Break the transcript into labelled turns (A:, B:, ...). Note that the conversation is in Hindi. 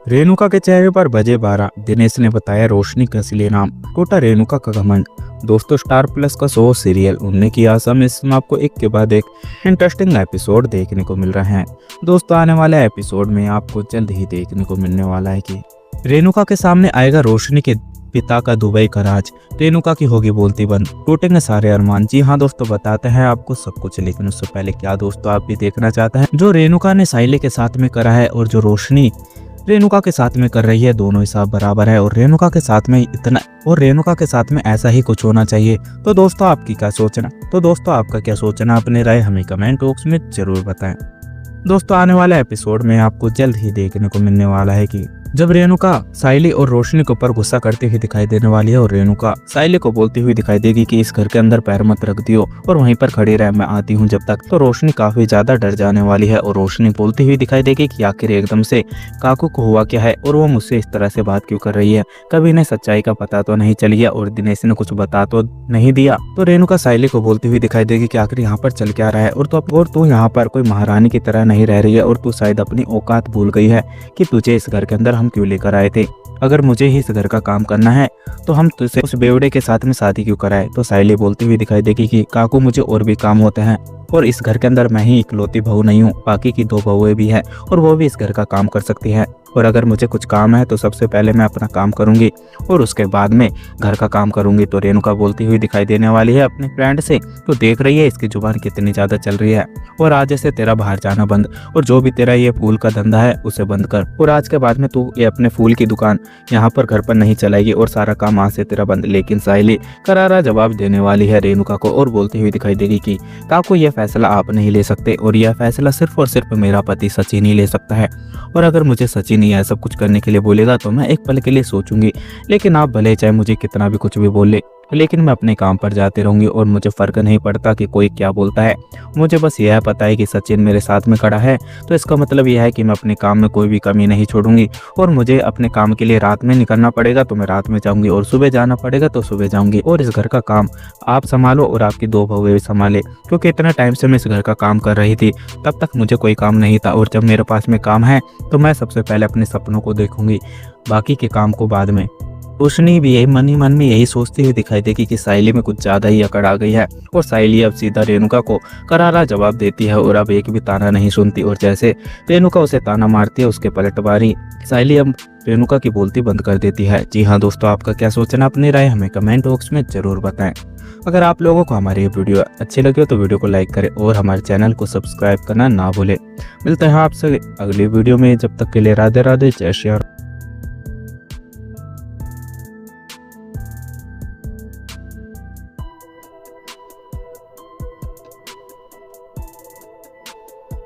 A: रेणुका के चेहरे पर बजे 12। दिनेश ने बताया रोशनी का असली नाम। टूटा रेणुका का घमंड। दोस्तों, स्टार प्लस का शो सीरियल उड़ने की आशा में इसमें आपको एक के बाद एक इंटरेस्टिंग एपिसोड देखने को मिल रहे हैं। दोस्तों, आने वाले एपिसोड में आपको जल्द ही देखने को मिलने वाला है कि रेणुका के सामने आएगा रोशनी के पिता का दुबई का राज। रेणुका की होगी बोलती बंद, टूटेंगे सारे अरमान। जी हाँ दोस्तों, बताते हैं आपको सब कुछ, लेकिन उससे पहले क्या दोस्तों आप भी देखना चाहते हैं जो रेणुका ने साइले के साथ में करा है और जो रोशनी रेणुका के साथ में कर रही है, दोनों हिसाब बराबर है और रेणुका के साथ में ऐसा ही कुछ होना चाहिए। तो दोस्तों आपकी क्या सोचना आपका क्या सोचना, अपनी राय हमें कमेंट बॉक्स में जरूर बताएं। दोस्तों, आने वाले एपिसोड में आपको जल्द ही देखने को मिलने वाला है कि जब रेणुका साइली और रोशनी के ऊपर गुस्सा करती हुई दिखाई देने वाली है और रेणुका साइली को बोलती हुई दिखाई देगी कि इस घर के अंदर पैर मत रख दियो और वहीं पर खड़ी रह, मैं आती हूँ जब तक। तो रोशनी काफी ज्यादा डर जाने वाली है और रोशनी बोलती हुई दिखाई देगी कि आखिर एकदम से काकू को हुआ क्या है और वो मुझसे इस तरह से बात क्यों कर रही है। कभी इन्हें सच्चाई का पता तो नहीं चल गया और दिनेश ने कुछ बता तो नहीं दिया। तो रेणुका साइली को बोलती हुई दिखाई देगी कि आखिर यहाँ पर चल क्या रहा है और तू यहाँ पर कोई महारानी की तरह नहीं रह रही है और तू शायद अपनी औकात भूल गई है कि तुझे इस घर के अंदर हम क्यों लेकर आए थे। अगर मुझे ही इस घर का काम करना है तो हम तुझसे उस बेवड़े के साथ में शादी क्यों कराए। तो साइली बोलती हुई दिखाई देगी कि काकू मुझे और भी काम होते हैं और इस घर के अंदर मैं ही इकलौती बहू नहीं हूँ, बाकी की 2 बहुएं भी हैं और वो भी इस घर का काम कर सकती है। और अगर मुझे कुछ काम है तो सबसे पहले मैं अपना काम करूंगी और उसके बाद में घर का काम करूंगी। तो रेणुका बोलती हुई दिखाई देने वाली है अपने फ्रेंड से। तो देख रही है इसकी जुबान कितनी ज्यादा चल रही है और आज से तेरा बाहर जाना बंद और जो भी तेरा ये फूल का धंधा है उसे बंद कर और आज के बाद में तू ये अपने फूल की दुकान यहाँ पर घर पर नहीं चलाएगी और सारा काम आज से तेरा बंद। लेकिन साइली करारा जवाब देने वाली है रेणुका को और बोलती हुई दिखाई देगी कि काकू ये फैसला आप नहीं ले सकते और यह फैसला सिर्फ और सिर्फ मेरा पति सचिन ही ले सकता है और अगर मुझे सचिन यह सब कुछ करने के लिए बोलेगा तो मैं एक पल के लिए सोचूंगी, लेकिन आप भले चाहे मुझे कितना भी कुछ भी बोले, लेकिन मैं अपने काम पर जाती रहूंगी और मुझे फर्क नहीं पड़ता कि कोई क्या बोलता है। मुझे बस यह पता है कि सचिन मेरे साथ में खड़ा है, तो इसका मतलब यह है कि मैं अपने काम में कोई भी कमी नहीं छोड़ूंगी और मुझे अपने काम के लिए रात में निकलना पड़ेगा तो मैं रात में जाऊंगी और सुबह जाना पड़ेगा तो सुबह जाऊंगी और इस घर का काम आप संभालो और आपकी 2 बहुएं भी संभाले। क्योंकि इतना टाइम से मैं इस घर का काम कर रही थी, तब तक मुझे कोई काम नहीं था और जब मेरे पास में काम है तो मैं सबसे पहले अपने सपनों को देखूंगी, बाकी के काम को बाद में। रोशनी भी यही मन ही मन में यही सोचती हुई दिखाई देगी कि साइली में कुछ ज्यादा ही अकड़ आ गई है और साइली अब सीधा रेणुका को करारा जवाब देती है और अब एक भी ताना नहीं सुनती और जैसे रेणुका उसे ताना मारती है उसके पलटवारी साइली अब रेणुका की बोलती बंद कर देती है। जी हाँ दोस्तों, आपका क्या सोचना, अपनी राय हमें कमेंट बॉक्स में जरूर बताएं। अगर आप लोगों को हमारी ये वीडियो अच्छी लगी हो तो वीडियो को लाइक करें और हमारे चैनल को सब्सक्राइब करना ना भूलें। मिलते हैं आपसे अगली वीडियो में, जब तक के लिए राधे राधे, जय श्री राम।